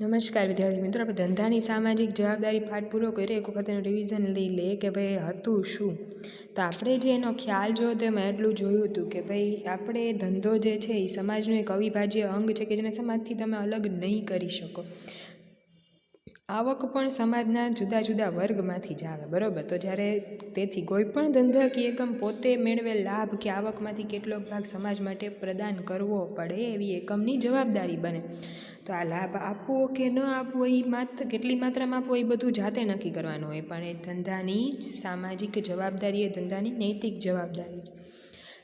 નમસ્કાર વિદ્યાર્થી મિત્રો, આપણે ધંધાની સામાજિક જવાબદારી પાઠ પૂરો કર્યો. એક વખત એનું રિવિઝન લઈ લે કે ભાઈ હતું શું. તો આપણે જે એનો ખ્યાલ જોયો તો એમાં એટલું જોયું હતું કે ભાઈ આપણે ધંધો જે છે એ સમાજનું એક અવિભાજ્ય અંગ છે કે જેને સમાજથી તમે અલગ નહીં કરી શકો. આવક પણ સમાજના જુદા જુદા વર્ગમાંથી જ આવે, બરાબર. તો જ્યારે તેથી કોઈ પણ ધંધાકીય એકમ પોતે મેળવેલ લાભ કે આવકમાંથી કેટલોક ભાગ સમાજ માટે પ્રદાન કરવો પડે એવી એકમની જવાબદારી બને. તો આ લાભ આપવો કે ન આપવો એ કેટલી માત્રામાં આપવો એ બધું જાતે નક્કી કરવાનું હોય, પણ એ ધંધાની જ સામાજિક જવાબદારી, એ ધંધાની નૈતિક જવાબદારી.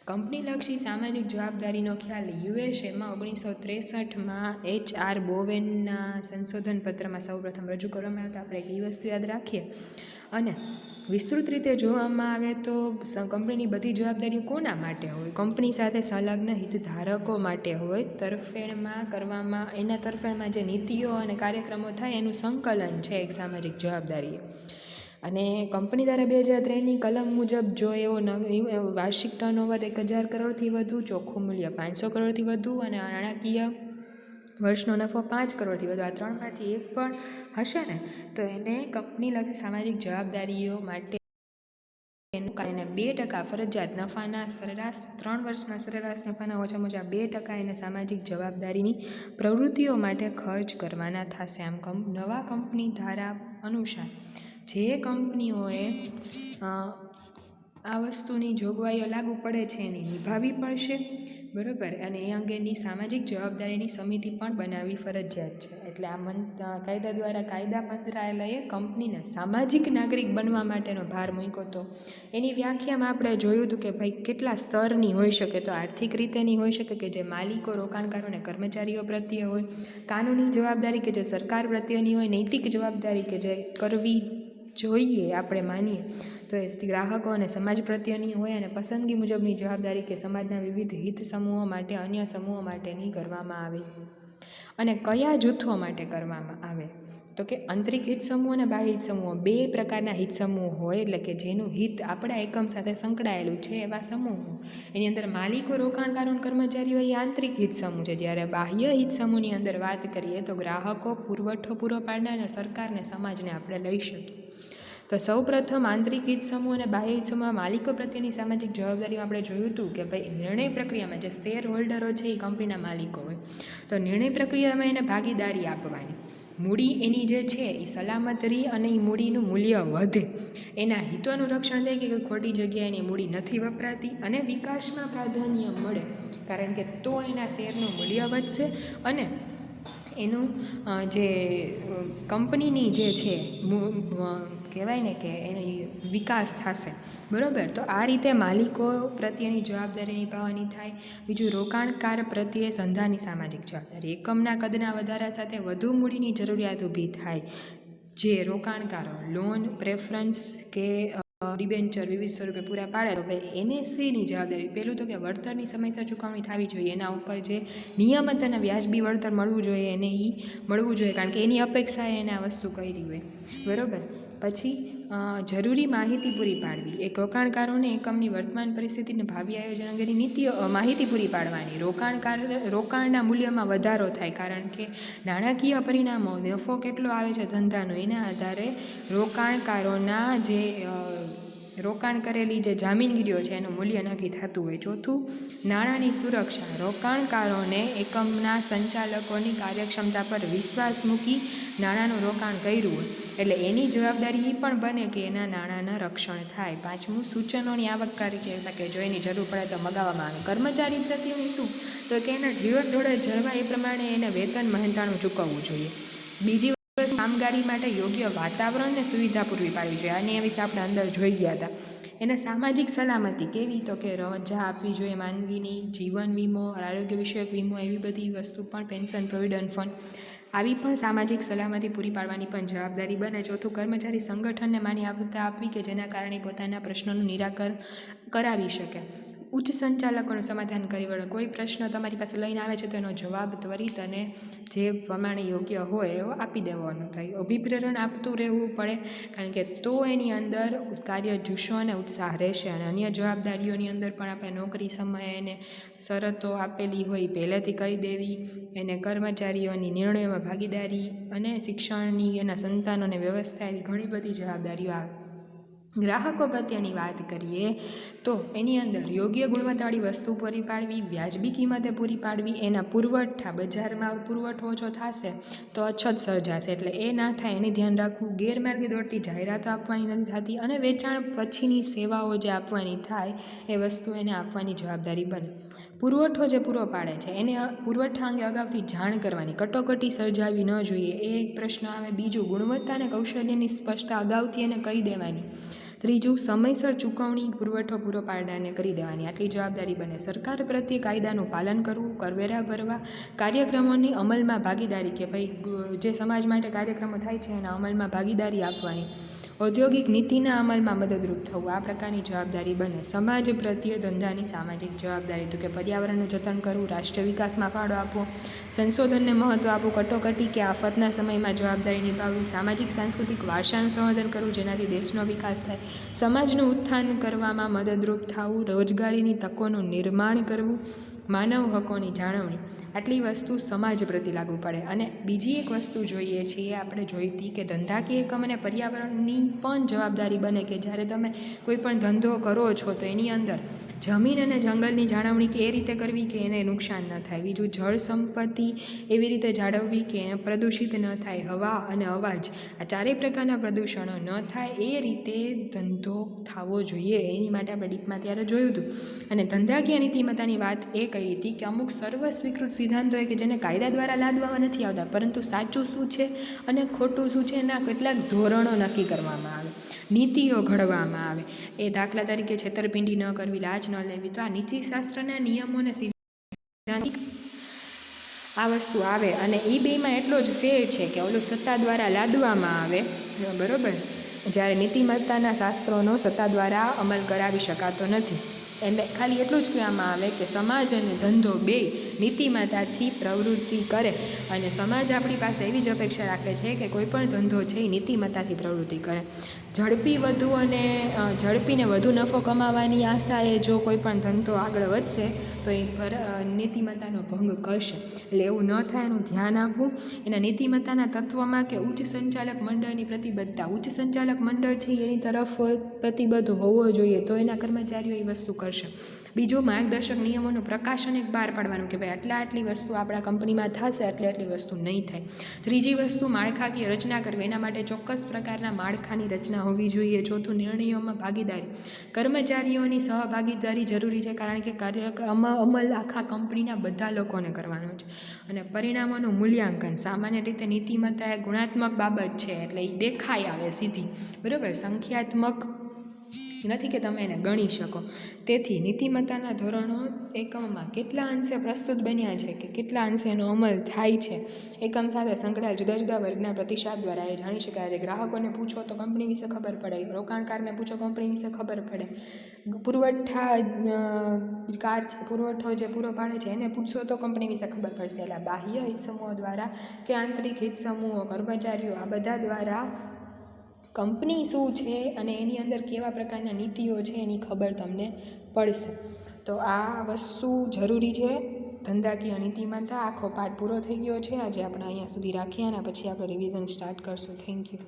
કંપનીલક્ષી સામાજિક જવાબદારીનો ખ્યાલ યુએસએમાં 1963માં HR બોવેનના સંશોધન પત્રમાં સૌપ્રથમ રજૂ કરવામાં આવ્યો. આપણે એક એ વસ્તુ યાદ રાખીએ. અને વિસ્તૃત રીતે જોવામાં આવે તો કંપનીની બધી જવાબદારીઓ કોના માટે હોય? કંપની સાથે સંલગ્ન હિતધારકો માટે હોય. એના તરફેણમાં જે નીતિઓ અને કાર્યક્રમો થાય એનું સંકલન છે એક સામાજિક જવાબદારી. અને કંપની દ્વારા 2003ની કલમ મુજબ જો એવો વાર્ષિક ટર્નઓવર 1000 કરોડથી વધુ, ચોખ્ખું મૂલ્ય 500 કરોડથી વધુ અને નાણાકીય વર્ષનો નફો 5 કરોડથી વધુ, આ ત્રણમાંથી એક પણ હશે ને તો એને કંપનીલક્ષી સામાજિક જવાબદારીઓ માટે એને 2% ફરજિયાત નફાના સરેરાશ 3 વર્ષના સરેરાશ નફાના ઓછામાં ઓછા 2% એને સામાજિક જવાબદારીની પ્રવૃત્તિઓ માટે ખર્ચ કરવાના થશે. આમ નવા કંપની ધારા અનુસાર જે કંપનીઓએ આ વસ્તુની જોગવાઈઓ લાગુ પડે છે એની નિભાવવી પડશે, બરાબર. અને એ અંગેની સામાજિક જવાબદારીની સમિતિ પણ બનાવવી ફરજિયાત છે. એટલે આ કાયદા દ્વારા કાયદા મંત્રાલયે કંપનીને સામાજિક નાગરિક બનવા માટેનો ભાર મૂક્યો હતો. એની વ્યાખ્યામાં આપણે જોયું હતું કે ભાઈ કેટલા સ્તરની હોઈ શકે. તો આર્થિક રીતેની હોઈ શકે કે જે માલિકો, રોકાણકારો અને કર્મચારીઓ પ્રત્યે હોય. કાનૂની જવાબદારી કે જે સરકાર પ્રત્યેની હોય. નૈતિક જવાબદારી કે જે કરવી જોઈએ આપણે માનીએ તો એ ગ્રાહકો અને સમાજ પ્રત્યેની હોય. અને પસંદગી મુજબની જવાબદારી કે સમાજના વિવિધ હિત સમૂહો માટે અન્ય સમૂહો માટેની કરવામાં આવે. અને કયા જૂથો માટે કરવામાં આવે તો કે આંતરિક હિત સમૂહ અને બાહ્ય હિત સમૂહો, 2 પ્રકારના હિત સમૂહ હોય. એટલે કે જેનું હિત આપણા એકમ સાથે સંકળાયેલું છે એવા સમૂહો. એની અંદર માલિકો, રોકાણકારો અને કર્મચારીઓ એ આંતરિક હિત સમૂહ છે. જ્યારે બાહ્ય હિત સમૂહની અંદર વાત કરીએ તો ગ્રાહકો, પુરવઠો પૂરો પાડનાર અને સરકારને, સમાજને આપણે લઈ શકીએ. તો સૌપ્રથમ આંતરિક હિત સમૂહ અને બાહ્ય હિત સમૂહ માલિકો પ્રત્યેની સામાજિક જવાબદારીમાં આપણે જોયું હતું કે ભાઈ નિર્ણય પ્રક્રિયામાં જે શેર હોલ્ડરો છે એ કંપનીના માલિકો હોય. તો નિર્ણય પ્રક્રિયામાં એને ભાગીદારી આપવાની. મૂડી એની જે છે એ સલામત રહી અને એ મૂડીનું મૂલ્ય વધે. એના હિતોનું રક્ષણ થાય કે ખોટી જગ્યાએ એની મૂડી નથી વપરાતી અને વિકાસમાં પ્રાધાન્ય મળે. કારણ કે તો એના શેરનું મૂલ્ય વધશે અને એનું જે કંપનીની જે છે કહેવાય ને કે એની વિકાસ થશે, બરાબર. તો આ રીતે માલિકો પ્રત્યેની જવાબદારી નિભાવવાની થાય. બીજું, રોકાણકાર પ્રત્યે ધંધાની સામાજિક જવાબદારી. એકમના કદના વધારા સાથે વધુ મૂડીની જરૂરિયાત ઊભી થાય. જે રોકાણકારો લોન, પ્રેફરન્સ કે ડિબેન્ચર વિવિધ સ્વરૂપે પૂરા પાડે તો ભાઈ એને શેની જવાબદારી? પહેલું તો કે વળતરની સમયસર ચૂકવણી થવી જોઈએ. એના ઉપર જે નિયમિત અને વ્યાજબી વળતર મળવું જોઈએ એને એ મળવું જોઈએ, કારણ કે એની અપેક્ષાએ એને આ વસ્તુ કરી હોય, બરાબર. પછી જરૂરી માહિતી પૂરી પાડવી. એક રોકાણકારોને એકમની વર્તમાન પરિસ્થિતિને ભાવિ આયોજન અંગેની નીતિઓ માહિતી પૂરી પાડવાની. રોકાણના મૂલ્યમાં વધારો થાય, કારણ કે નાણાકીય પરિણામો, નફો કેટલો આવે છે ધંધાનો એના આધારે રોકાણકારોના જે રોકાણ કરેલી જે જામીનગીરીઓ છે એનું મૂલ્ય નક્કી થતું હોય. ચોથું, નાણાંની સુરક્ષા. રોકાણકારોને એકમના સંચાલકોની કાર્યક્ષમતા પર વિશ્વાસ મૂકી નાણાંનું રોકાણ કર્યું હોય એટલે એની જવાબદારી એ પણ બને કે એના નાણાંના રક્ષણ થાય. પાંચમું, સૂચનોની આવકકારી કે જો એની જરૂર પડે તો મગાવવામાં આવે. કર્મચારી પ્રત્યેની શું તો કે એના જીવન ધોરણે જળવાય એ પ્રમાણે એને વેતન મહેનતાણું ચૂકવવું જોઈએ. બીજી વસ્તુ, કામગીરી માટે યોગ્ય વાતાવરણ અને સુવિધા પૂરી પાડવી જોઈએ. આની વિશે આપણે અંદર જોઈ ગયા હતા. એને સામાજિક સલામતી કેવી તો કે રજા આપવી જોઈએ માંદગીની, જીવન વીમો, આરોગ્ય વિષયક વીમો, એવી બધી વસ્તુ પણ, પેન્શન, પ્રોવિડન્ટ ફંડ, આવી પણ સામાજિક સલામતી પૂરી પાડવાની પણ જવાબદારી બને. ચોથું, કર્મચારી સંગઠનને માન્યતા આપવી કે જેના કારણે પોતાના પ્રશ્નોનું નિરાકરણ કરાવી શકે. ઉચ્ચ સંચાલકોનું સમાધાન કરી વળે. કોઈ પ્રશ્ન તમારી પાસે લઈને આવે છે તો એનો જવાબ ત્વરિત અને જે પ્રમાણે યોગ્ય હોય એવો આપી દેવાનો થાય. અભિપ્રેરણ આપતું રહેવું પડે, કારણ કે તો એની અંદર કાર્ય જુસ્સો અને ઉત્સાહ રહેશે. અને અન્ય જવાબદારીઓની અંદર પણ આપણે નોકરી સમયે એને શરતો આપેલી હોય પહેલેથી કહી દેવી, એને કર્મચારીઓની નિર્ણયોમાં ભાગીદારી અને શિક્ષણની એના સંતાનોને વ્યવસ્થા, એવી ઘણી બધી જવાબદારીઓ આવે. ગ્રાહકો પ્રત્યેની વાત કરીએ તો એની અંદર યોગ્ય ગુણવત્તાવાળી વસ્તુ પૂરી પાડવી, વ્યાજબી કિંમતે પૂરી પાડવી. એના પુરવઠા, બજારમાં પુરવઠો ઓછો થશે તો અછત સર્જાશે, એટલે એ ના થાય એની ધ્યાન રાખવું. ગેરમાર્ગે દોડતી જાહેરાતો આપવાની નથી થતી, અને વેચાણ પછીની સેવાઓ જે આપવાની થાય એ વસ્તુ એને આપવાની જવાબદારી બને. પુરવઠો જે પૂરો પાડે છે એને પુરવઠા અંગે અગાઉથી જાણ કરવાની, કટોકટી સર્જાવી ન જોઈએ, એ એક પ્રશ્ન આવે. બીજું, ગુણવત્તા અને કૌશલ્યની સ્પષ્ટતા અગાઉથી એને કહી દેવાની. ત્રીજું, સમયસર ચૂકવણી પુરવઠો પૂરો પાડનારને કરી દેવાની, આટલી જવાબદારી બને. સરકાર પ્રત્યે કાયદાનું પાલન કરવું, કરવેરા ભરવા, કાર્યક્રમોની અમલમાં ભાગીદારી, કે ભાઈ જે સમાજ માટે કાર્યક્રમો થાય છે એના અમલમાં ભાગીદારી આપવાની. ઔદ્યોગિક નીતિના અમલમાં મદદરૂપ થવું, આ પ્રકારની જવાબદારી બને. સમાજ પ્રત્યે ધંધાની સામાજિક જવાબદારી, તો કે પર્યાવરણનું જતન કરવું, રાષ્ટ્ર વિકાસમાં ફાળો આપવો, સંશોધનને મહત્ત્વ આપવું, કટોકટી કે આફતના સમયમાં જવાબદારી નિભાવવી, સામાજિક સાંસ્કૃતિક વારસાનું સંવર્ધન કરવું જેનાથી દેશનો વિકાસ થાય, સમાજનું ઉત્થાન કરવામાં મદદરૂપ થવું, રોજગારીની તકોનું નિર્માણ કરવું, માનવ હકોની જાળવણી. આટલી વસ્તુ સમાજ પ્રત્યે લાગુ પડે. અને બીજી એક વસ્તુ જોઈએ છીએ આપણે જોઈતી કે ધંધાકીય એકમ અને પર્યાવરણની પણ જવાબદારી બને, કે જ્યારે તમે કોઈ પણ ધંધો કરો છો તો એની અંદર જમીન અને જંગલની જાળવણી કે એ રીતે કરવી કે એને નુકસાન ન થાય. બીજું, જળ સંપત્તિ એવી રીતે જાળવવી કે એને પ્રદૂષિત ન થાય. હવા અને અવાજ, આ ચારેય પ્રકારના પ્રદૂષણો ન થાય એ રીતે ધંધો થવો જોઈએ. એની માટે આપણે ડીપમાં ત્યારે જોયું હતું. અને ધંધાકીય નીતિમત્તાની વાત એ કહી હતી કે અમુક સર્વ સ્વીકૃત સિદ્ધાંતો કે જેને કાયદા દ્વારા લાદવામાં નથી આવતા, પરંતુ સાચું શું છે અને ખોટું શું છે એના કેટલાક ધોરણો નક્કી કરવામાં આવે, નીતિઓ ઘડવામાં આવે. એ દાખલા તરીકે છેતરપિંડી ન કરવી, લાંચ ન લેવી. તો આ નીતિશાસ્ત્રના નિયમો અને સિદ્ધાંતિક આ વસ્તુ આવે. અને એ બેમાં એટલો જ ફેર છે કે ઓલું સત્તા દ્વારા લાદવામાં આવે, બરાબર, જ્યારે નીતિમત્તાના શાસ્ત્રોનો સત્તા દ્વારા અમલ કરાવી શકાતો નથી. એટલે ખાલી એટલું જ કહેવામાં આવે કે સમાજ અને ધંધો બે નીતિમત્તાથી પ્રવૃત્તિ કરે, અને સમાજ આપણી પાસે એવી જ અપેક્ષા રાખે છે કે કોઈ પણ ધંધો છે એ નીતિમત્તાથી પ્રવૃત્તિ કરે. ઝડપીને વધુ નફો કમાવાની આશાએ જો કોઈ પણ ધંધો આગળ વધશે તો એ નીતિમત્તાનો ભંગ કરશે. એટલે એવું ન થાય એનું ધ્યાન આપવું. એના નીતિમત્તાના તત્વમાં કે ઉચ્ચ સંચાલક મંડળની પ્રતિબદ્ધતા, ઉચ્ચ સંચાલક મંડળ છે એની તરફ પ્રતિબદ્ધ હોવો જોઈએ, તો એના કર્મચારીઓ એ વસ્તુ કરશે. બીજું, માર્ગદર્શક નિયમોનું પ્રકાશન એક બહાર પાડવાનું કે ભાઈ આટલી વસ્તુ આપણા કંપનીમાં થશે, આટલી વસ્તુ નહીં થાય. ત્રીજી વસ્તુ, માળખાકીય રચના કરવી, એના માટે ચોક્કસ પ્રકારના માળખાની રચના હોવી જોઈએ. ચોથું, નિર્ણયોમાં ભાગીદારી, કર્મચારીઓની સહભાગીદારી જરૂરી છે, કારણ કે અમલ આખા કંપનીના બધા લોકોને કરવાનો છે. અને પરિણામોનું મૂલ્યાંકન, સામાન્ય રીતે નીતિમત્તા એ ગુણાત્મક બાબત છે, એટલે એ દેખાઈ આવે સીધી, બરાબર, સંખ્યાત્મક નથી કે તમે એને ગણી શકો. તેથી નીતિમત્તાના ધોરણો એકમમાં કેટલા અંશે પ્રસ્તુત બન્યા છે કે કેટલા અંશે એનો અમલ થાય છે, એકમ સાથે સંકળાયેલ જુદા જુદા વર્ગના પ્રતિસાદ દ્વારા એ જાણી શકાય છે. ગ્રાહકોને પૂછો તો કંપની વિશે ખબર પડે, રોકાણકારને પૂછો કંપની વિશે ખબર પડે, પુરવઠો જે પૂરો પાડે છે એને પૂછશો તો કંપની વિશે ખબર પડશે. એટલે બાહ્ય હિત સમૂહો દ્વારા કે આંતરિક હિત સમૂહો, કર્મચારીઓ, આ બધા દ્વારા કંપની શું છે અને એની અંદર કેવા પ્રકારના નીતિઓ છે એની ખબર તમને પડશે. તો આ વસ્તુ જરૂરી છે. ધંધાકીય નીતિમત્તા આખો પાઠ પૂરો થઈ ગયો છે. આજે આપણે અહીંયા સુધી રાખીએ અને પછી આપણે રિવિઝન સ્ટાર્ટ કરશું. Thank you.